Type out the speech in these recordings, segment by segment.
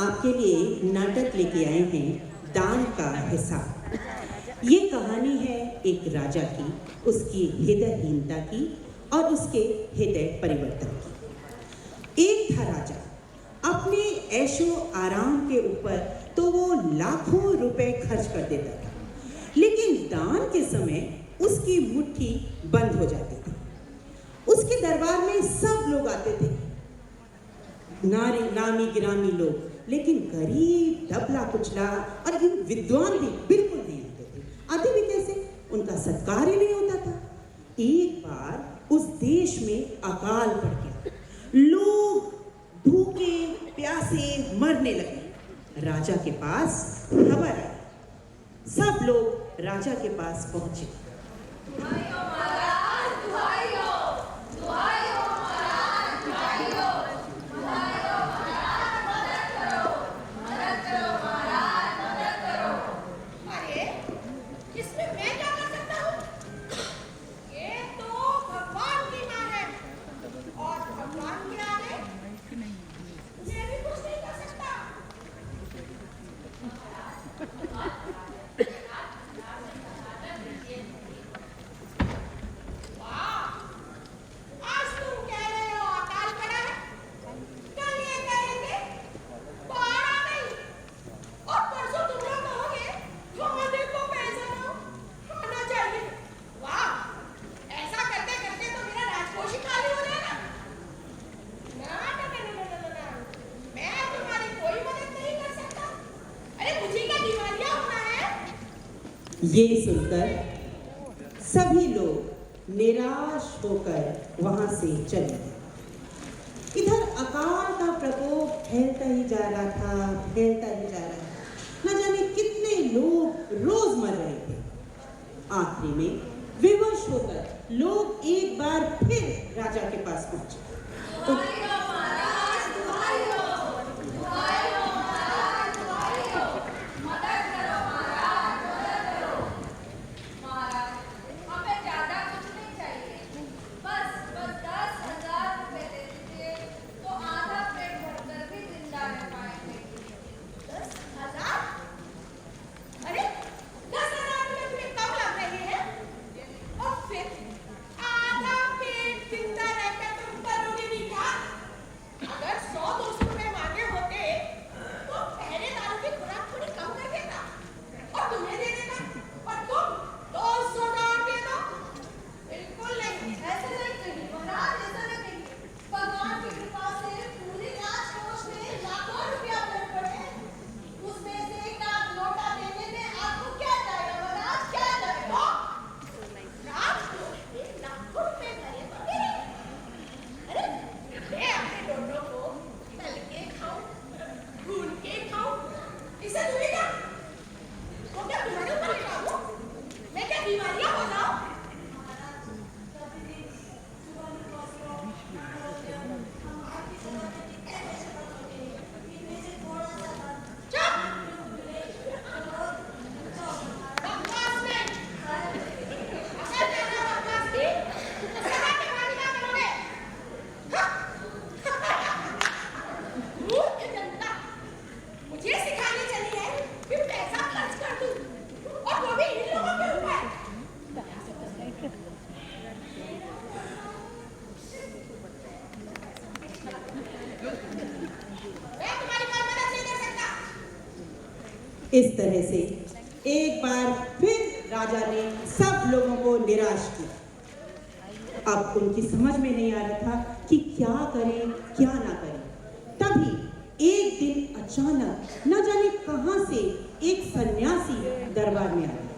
आपके लिए नाटक लेके आए हैं दान का हिसाब। ये कहानी है एक राजा की, उसकी हृदयहीनता की और उसके हृदय परिवर्तन की। एक था राजा, अपने ऐशो आराम के ऊपर तो वो लाखों रुपए खर्च कर देता था, लेकिन दान के समय उसकी मुट्ठी बंद हो जाती थी। उसके दरबार में सब लोग आते थे, नामी गिरामी लोग, लेकिन गरीब दबला कुचला और विद्वान भी बिल्कुल नहीं आते थे। आते भी कैसे? उनका सत्कार ही नहीं होता था। एक बार उस देश में अकाल पड़ गया, लोग भूखे प्यासे मरने लगे। राजा के पास खबर आई, सब लोग राजा के पास पहुंचे। ये सुनकर सभी लोग निराश होकर वहां से चले गए। इधर अकाल का प्रकोप फैलता ही जा रहा था, फैलता ही जा रहा था। न जाने कितने लोग रोज मर रहे थे। आखिरी में विवश होकर लोग एक बार फिर राजा के पास पहुंचे। इस तरह से एक बार फिर राजा ने सब लोगों को निराश किया। अब उनकी समझ में नहीं आ रहा था कि क्या करें क्या ना करें। तभी एक दिन अचानक न जाने कहां से एक सन्यासी दरबार में आया।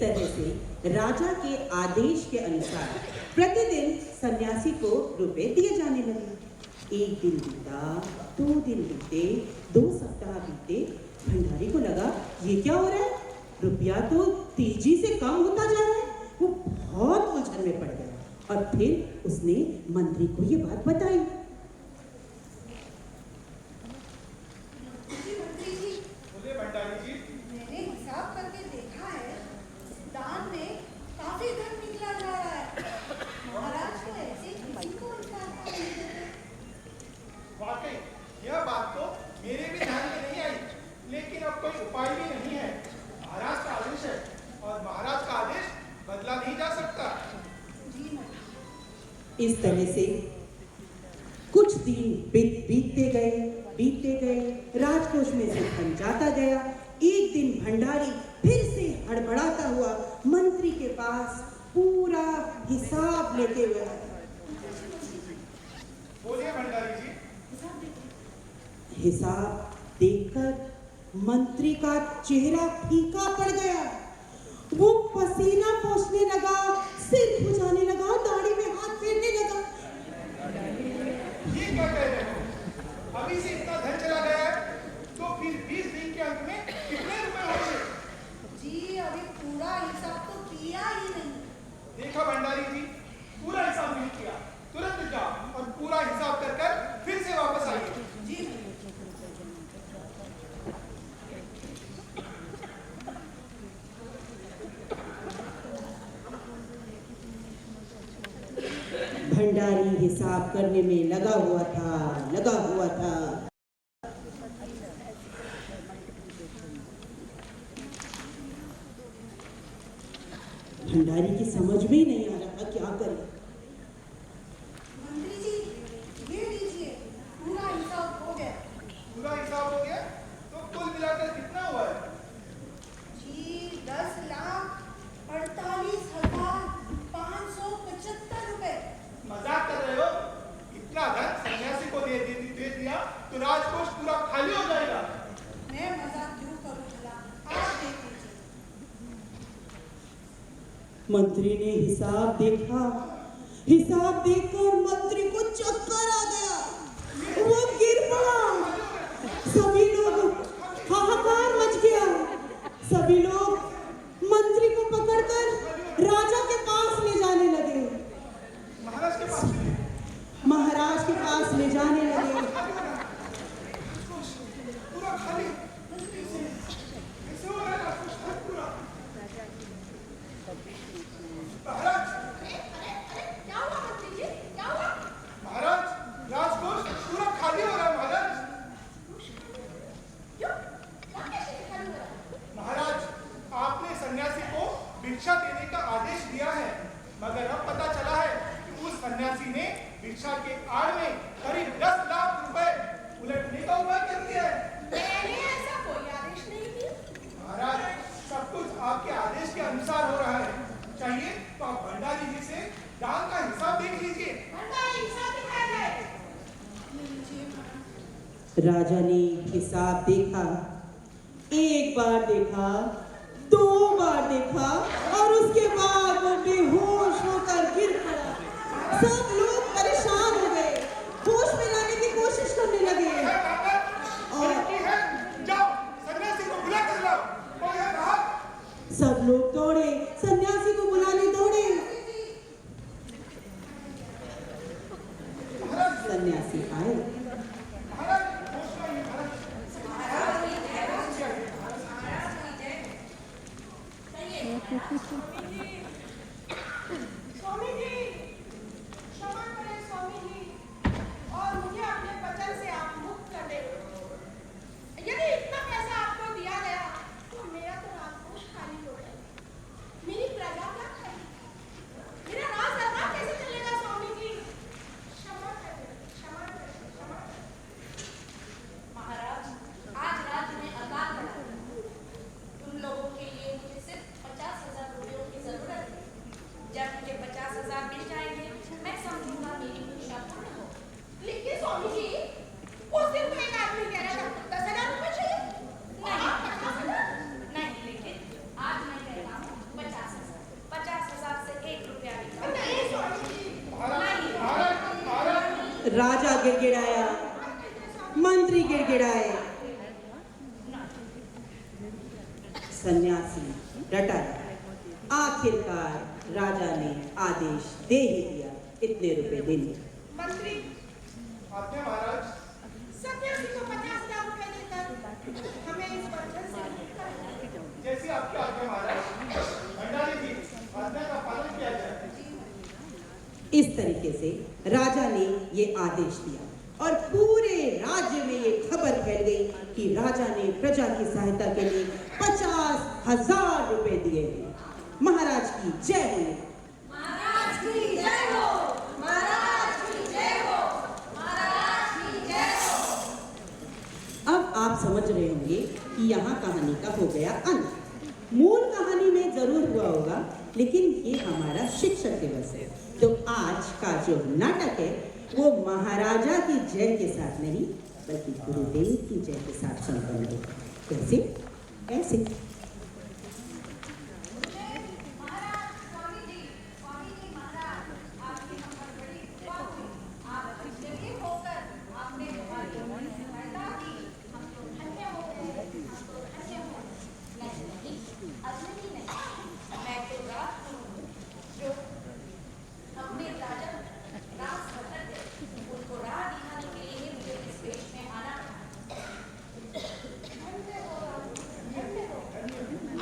तरह से राजा के आदेश के अनुसार प्रतिदिन सन्यासी को रुपए दिए जाने लगे। एक दिन बीता, 2 दिन बीते, 2 सप्ताह बीते। भंडारी को लगा ये क्या हो रहा है, रुपया तो तेजी से कम होता जा रहा है। वो बहुत उलझन में पड़ गया और फिर उसने मंत्री को ये बात बताई। इस तरह से कुछ दिन बीतते गए, राजकोष में से धन जाता गया। एक दिन भंडारी फिर से हड़बड़ाता हुआ मंत्री के पास पूरा हिसाब लेते हुए आया। बोलिए भंडारी जी। हिसाब देखकर मंत्री का चेहरा फीका पड़ गया। वो पसीना पोंछने लगा, सिर खुजाने लगा, दाढ़ी में हाथ फेरने लगा। ये क्या कह रहे हो? अभी से इतना धन चला गया है, तो फिर 20 दिन के अंत में कितने रुपए होंगे? जी अभी पूरा हिसाब तो किया ही नहीं। देखा भंडारी जी, पूरा हिसाब नहीं किया। तुरंत जाओ और पूरा हिसाब कर फिर से वापस आइए। जी भंडारी हिसाब करने में लगा हुआ था। भंडारी की समझ में ही नहीं आ रहा था क्या करे। मंत्री जी ये लीजिए, पूरा हिसाब हो गया। पूरा हिसाब हो गया? तो कुल मिलाकर कितना हुआ है? जी 10,48,575 रुपए। मजाक कर रहे हो? इतना धन सन्यासी को दे दिया तो राजकोष पूरा खाली हो जाएगा। मैं मजाक क्यों करूं भला, आप देख लीजिए। मंत्री ने हिसाब देखा। हिसाब देखकर मंत्री को चक्कर आ गया। वो गिर पड़ा। सभी लोग हाहाकार मच गया। सभी लोग मंत्री को पकड़कर राजा के पास ले जाने लगे। महाराज के पास महाराज के पास ले जाने लगे। पूरा खाली कैसे हो रहा है राजकोष पूरा? महाराज क्या हुआ मंत्री जी, क्या हुआ? महाराज, राजकोष पूरा खाली हो रहा है महाराज। क्यों? क्या कैसे खाली हो रहा है? महाराज, आपने सन्यासी को भिक्षा देने का आदेश दिया है, मगर अब पता चला है कि उस सन्यासी ने भिक्षा के आड़ में करीब 10 लाख रुपए उलटने का उपाय कर दिया है। मैंने ऐसा कोई आदेश नहीं दिया। महाराज, सब कुछ आपके आदेश के अनुसार हो रहा है। चाहिए तो आप भंडारी जी से दान का हिसाब देख लीजिए। भंडारी हिसाब दिखाया है। राजा ने हिसाब देखा। एक बार देखा, 2 बार देखा और उसके बाद वो बेहोश होकर गिर पड़ा। सब लोग परेशान हो गए, होश में लाने की कोशिश करने लगे। जाओ सन्यासी को बुला कर लाओ। कोई है बाहर? सब लोग दौड़े, सन्यासी को बुलाने दौड़े। सन्यासी आए। स्वामी जी, क्षमा करें स्वामी जी, और मुझे अपने वचन से आप मुक्त कर दें। यदि इतना पैसा आपको दिया गया तो मेरा तो राजकोष खाली हो गया। मेरी प्रजा क्या खाएगी? मेरा राज दरबार कैसे चलेगा स्वामी जी? क्षमा करें, क्षमा करें। राजा गिड़गिड़ाया, मंत्री गिड़गिड़ाए, सन्यासी डटा रहा। आखिरकार राजा ने आदेश दे ही दिया इतने रुपए देने। मंत्री, आज्ञा महाराज। सन्यासी को 50,000 रुपए देकर हमें इस बंधन से मुक्त कर। जैसी आपकी आज्ञा महाराज। भंडारी जी, आज्ञा का पालन किया जाए। इस तरीके से राजा ने ये आदेश दिया और पूरे राज्य में ये खबर फैल गई कि राजा ने प्रजा की सहायता के लिए 50,000 रुपए दिए हैं। महाराज की जय हो। महाराज की जय हो। महाराज की जय हो। महाराज की जय हो। अब आप समझ रहे होंगे कि यहाँ कहानी का हो गया अंत। मूल कहानी में जरूर हुआ होगा, लेकिन ये हमारा शिक्षक दिवस है, तो आज का जो नाटक है वो महाराजा की जय के साथ नहीं बल्कि गुरुदेव की जय के साथ संपन्न होगा। कैसे? ऐसे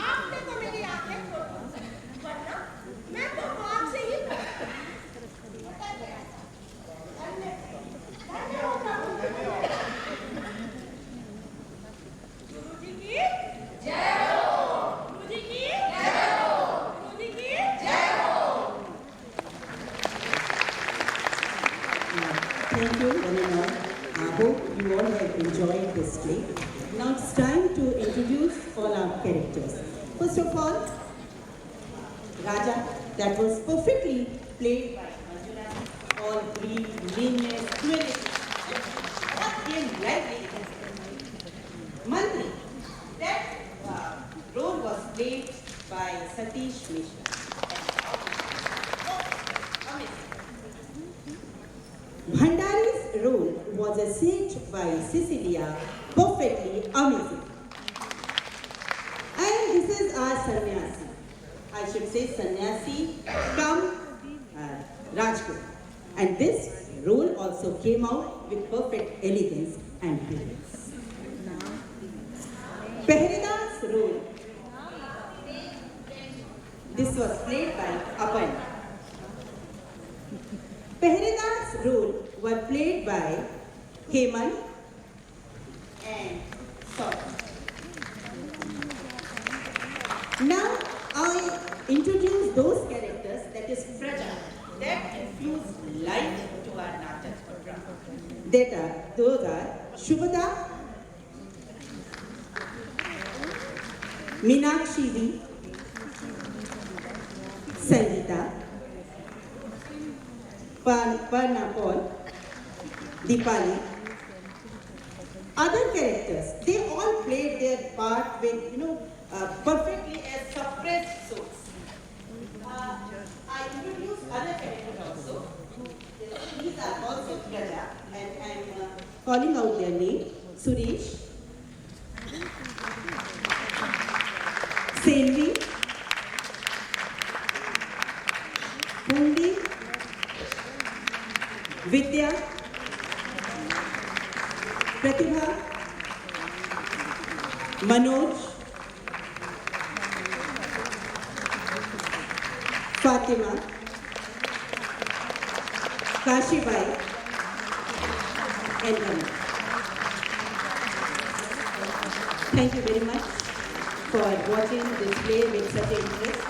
आपने तो मेरी आंखें खोल दी, वरना मैं तो आपसे ही उतर गया था। धन्य हो प्रभु। गुरुजी की जय हो। गुरुजी की जय हो। गुरुजी की जय हो। Thank you, one and all. I hope you all have enjoyed this play. Now it's time to introduce all our characters. First of all, Raja, that was perfectly played by Arjuna. All three, leanness, duality. What came lightly. Mantri, that role was played by Satish Mishra. Bhandari's role was essayed by Cecilia, perfectly amazing. And this is our sannyasi. I should say sannyasi from Rajkot. And this role also came out with perfect elegance and brilliance. Pehredar's role, this was played by Aparna. Pehredar's role were played by Hemant and Saurabh. Now I introduce those characters, that is Praja, that infuse life to our natak or drama. Those are Shubhada, Meenakshi Ji, Sangeeta, Parna Paul, Deepali. Other characters, they all played their part with, perfectly as suppressed souls. I introduced other characters also. These are also Praja, and I am calling out their name. Suresh, Selvi, Pundi, Vidya, Pratibha, Manoj, Fatima, Kashibai, and Rama. Thank you very much for watching this play with such interest.